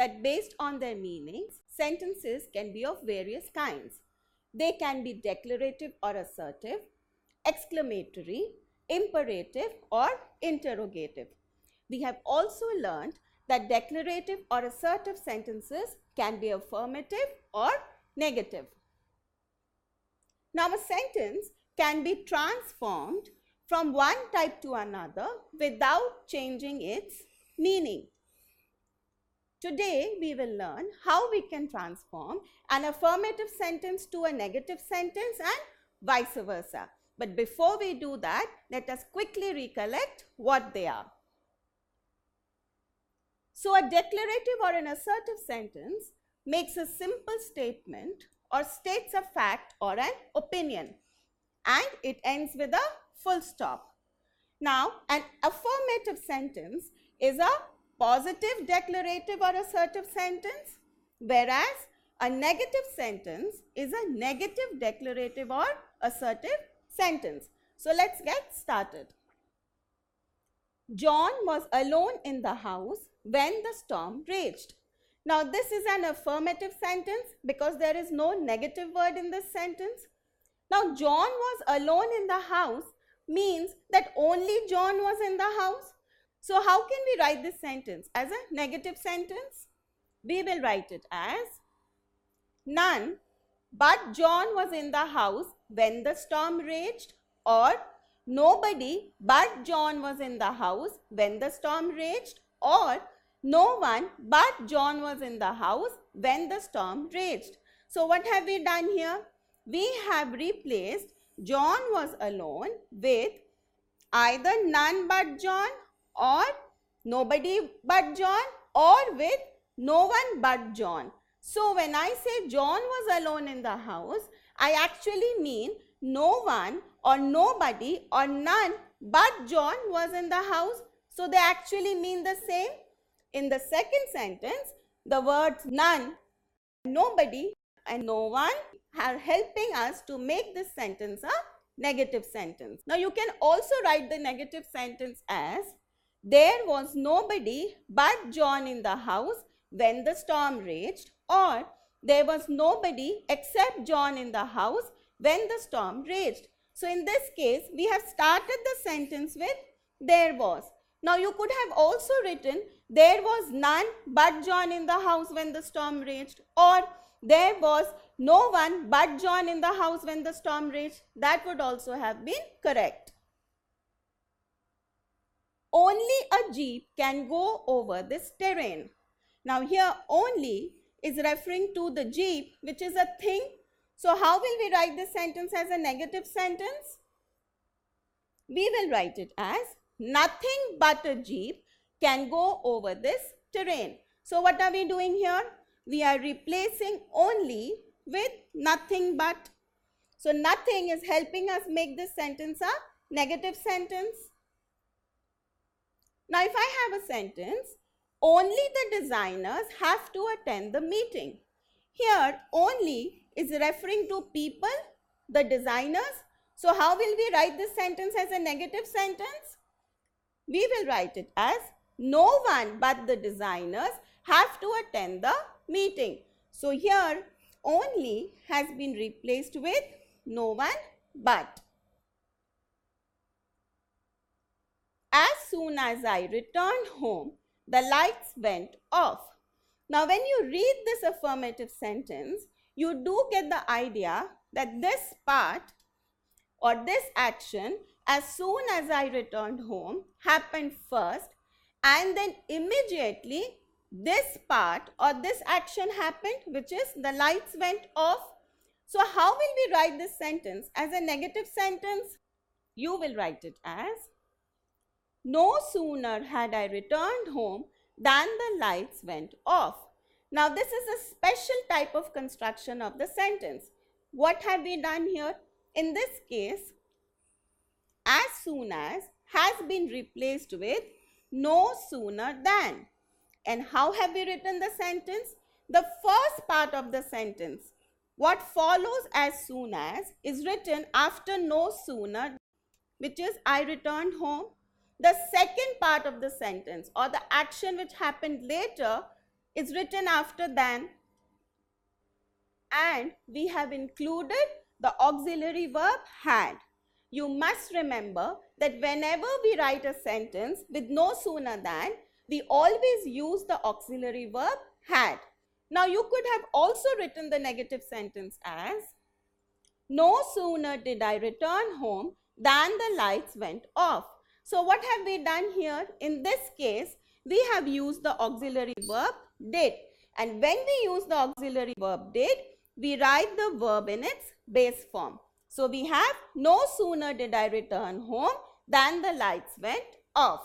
that based on their meanings, sentences can be of various kinds. They can be declarative or assertive, exclamatory, imperative, or interrogative. We have also learned that declarative or assertive sentences can be affirmative or negative. Now, a sentence can be transformed from one type to another without changing its meaning. Today, we will learn how we can transform an affirmative sentence to a negative sentence and vice versa. But before we do that, let us quickly recollect what they are. So, a declarative or an assertive sentence makes a simple statement or states a fact or an opinion, and it ends with a full stop. Now, an affirmative sentence is a positive declarative or assertive sentence, whereas a negative sentence is a negative declarative or assertive sentence. So, let's get started. John was alone in the house when the storm raged. Now, this is an affirmative sentence because there is no negative word in this sentence. Now, John was alone in the house means that only John was in the house. So, how can we write this sentence as a negative sentence? We will write it as none but John was in the house when the storm raged, or nobody but John was in the house when the storm raged, or no one but John was in the house when the storm raged. So, what have we done here? We have replaced John was alone with either none but John, or nobody but John, or with no one but John. So, when I say John was alone in the house, I actually mean no one or nobody or none but John was in the house. So, they actually mean the same. In the second sentence, the words none, nobody and no one are helping us to make this sentence a negative sentence. Now, you can also write the negative sentence as there was nobody but John in the house when the storm raged, or there was nobody except John in the house when the storm raged. So, in this case, we have started the sentence with there was. Now, you could have also written there was none but John in the house when the storm raged, or there was no one but John in the house when the storm raged. That would also have been correct. Only a jeep can go over this terrain. Now, here only is referring to the jeep, which is a thing. So, how will we write this sentence as a negative sentence? We will write it as nothing but a jeep can go over this terrain. So, what are we doing here? We are replacing only with nothing but. So, nothing is helping us make this sentence a negative sentence. Now, if I have a sentence, only the designers have to attend the meeting. Here, only is referring to people, the designers. So, how will we write this sentence as a negative sentence? We will write it as no one but the designers have to attend the meeting. So, here only has been replaced with no one but. As soon as I returned home, the lights went off. Now, when you read this affirmative sentence, you do get the idea that this part or this action, as soon as I returned home, happened first, and then immediately this part or this action happened, which is the lights went off. So, how will we write this sentence as a negative sentence? You will write it as no sooner had I returned home than the lights went off. Now, this is a special type of construction of the sentence. What have we done here? In this case, as soon as has been replaced with no sooner than. And how have we written the sentence? The first part of the sentence, what follows as soon as, is written after no sooner, which is I returned home. The second part of the sentence or the action which happened later is written after than, and we have included the auxiliary verb had. You must remember that whenever we write a sentence with no sooner than, we always use the auxiliary verb had. Now you could have also written the negative sentence as, no sooner did I return home than the lights went off. So what have we done here? In this case, we have used the auxiliary verb did. And when we use the auxiliary verb did, we write the verb in its base form. So we have, no sooner did I return home than the lights went off.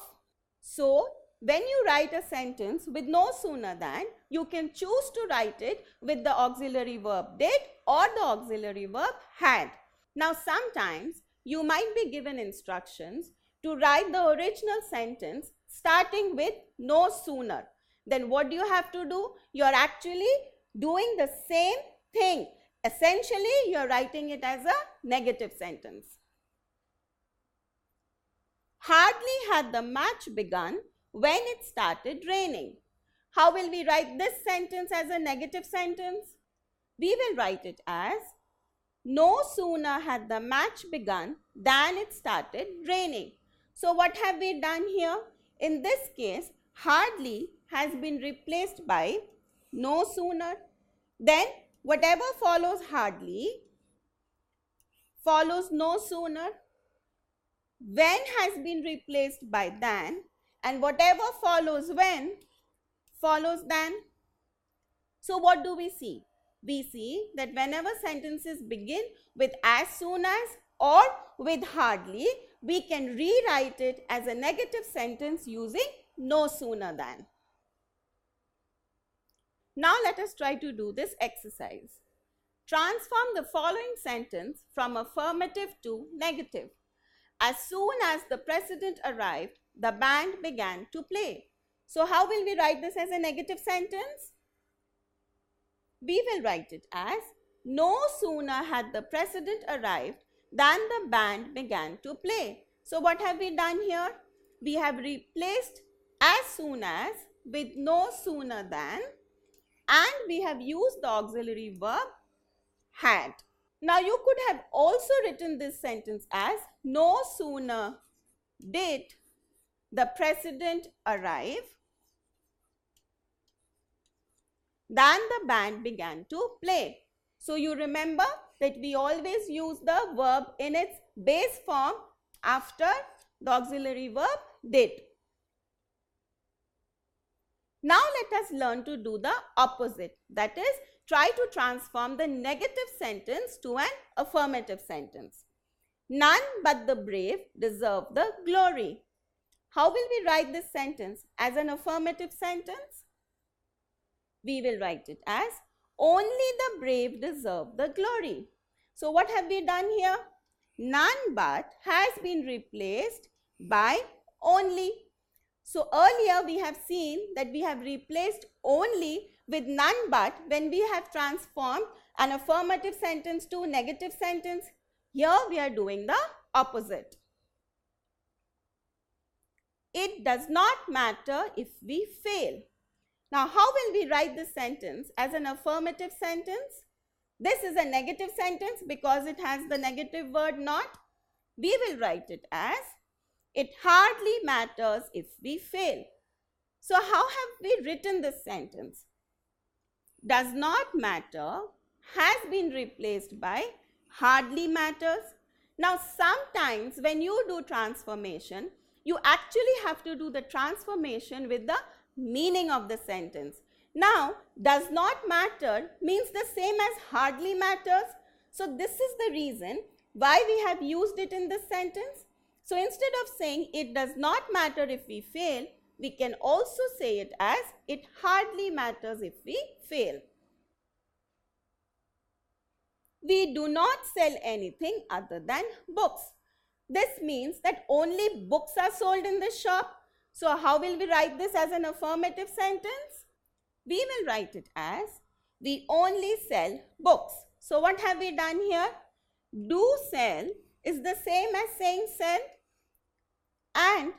So when you write a sentence with no sooner than, you can choose to write it with the auxiliary verb did or the auxiliary verb had. Now sometimes you might be given instructions to write the original sentence starting with no sooner. Then what do you have to do? You are actually doing the same thing. Essentially, you are writing it as a negative sentence. Hardly had the match begun when it started raining. How will we write this sentence as a negative sentence? We will write it as, no sooner had the match begun than it started raining. So what have we done here? In this case, hardly has been replaced by no sooner. Then whatever follows hardly follows no sooner. When has been replaced by than, and whatever follows when follows than. So what do we see? We see that whenever sentences begin with as soon as or with hardly, we can rewrite it as a negative sentence using no sooner than. Now let us try to do this exercise. Transform the following sentence from affirmative to negative. As soon as the president arrived, the band began to play. So how will we write this as a negative sentence? We will write it as, no sooner had the president arrived than the band began to play. So what have we done here? We have replaced as soon as with no sooner than, and we have used the auxiliary verb had. Now you could have also written this sentence as, no sooner did the president arrive than the band began to play. So you remember that we always use the verb in its base form after the auxiliary verb did. Now let us learn to do the opposite, that is, try to transform the negative sentence to an affirmative sentence. None but the brave deserve the glory. How will we write this sentence as an affirmative sentence? We will write it as, only the brave deserve the glory. So what have we done here? None but has been replaced by only. So earlier we have seen that we have replaced only with none but when we have transformed an affirmative sentence to negative sentence. Here we are doing the opposite. It does not matter if we fail. Now how will we write this sentence as an affirmative sentence? This is a negative sentence because it has the negative word not. We will write it as, it hardly matters if we fail. So how have we written this sentence? Does not matter has been replaced by hardly matters. Now sometimes when you do transformation, you actually have to do the transformation with the meaning of the sentence. Now does not matter means the same as hardly matters. So this is the reason why we have used it in this sentence. So instead of saying it does not matter if we fail, we can also say it as it hardly matters if we fail. We do not sell anything other than books. This means that only books are sold in this shop. So how will we write this as an affirmative sentence? We will write it as, we only sell books. So what have we done here? Do sell is the same as saying sell, and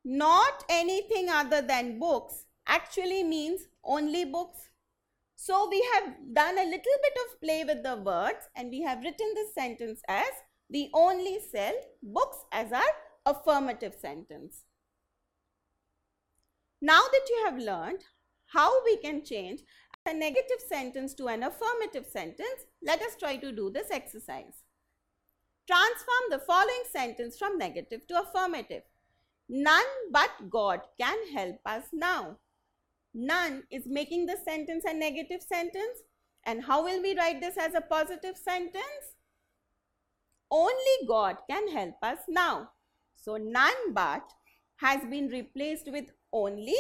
not anything other than books actually means only books. So we have done a little bit of play with the words and we have written this sentence as we only sell books as our affirmative sentence. Now that you have learned how we can change a negative sentence to an affirmative sentence, let us try to do this exercise. Transform the following sentence from negative to affirmative. None but God can help us now. None is making the sentence a negative sentence. And how will we write this as a positive sentence? Only God can help us now. So none but has been replaced with only.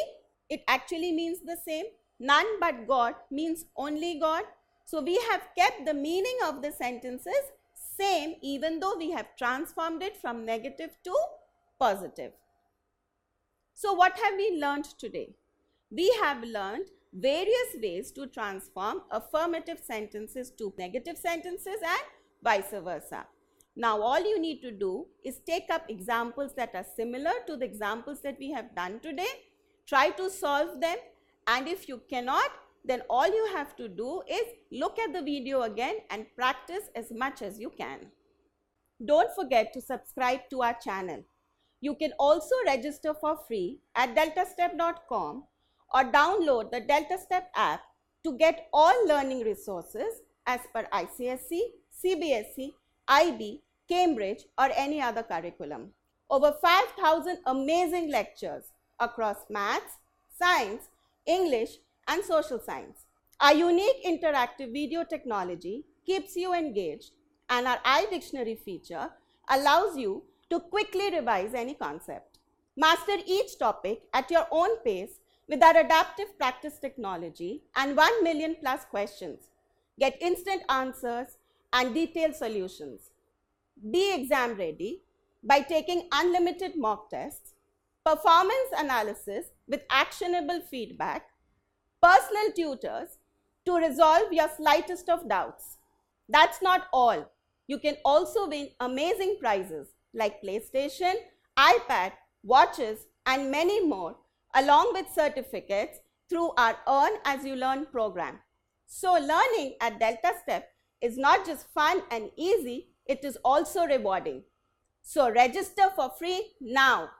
It actually means the same. None but God means only God. So we have kept the meaning of the sentences same even though we have transformed it from negative to positive. So what have we learned today? We have learned various ways to transform affirmative sentences to negative sentences and vice versa. Now all you need to do is take up examples that are similar to the examples that we have done today. Try to solve them, and if you cannot, then all you have to do is look at the video again and practice as much as you can. Don't forget to subscribe to our channel. You can also register for free at deltastep.com or download the DeltaStep app to get all learning resources as per ICSE, CBSE, IB, Cambridge or any other curriculum. Over 5,000 amazing lectures across maths, science, English and social science. Our unique interactive video technology keeps you engaged, and our iDictionary feature allows you to quickly revise any concept. Master each topic at your own pace with our adaptive practice technology and 1 million plus questions. Get instant answers and detailed solutions. Be exam ready by taking unlimited mock tests, performance analysis with actionable feedback, personal tutors to resolve your slightest of doubts. That's not all. You can also win amazing prizes like PlayStation, iPad, watches and many more, along with certificates through our Earn As You Learn program. So learning at DeltaStep is not just fun and easy, it is also rewarding. So register for free now.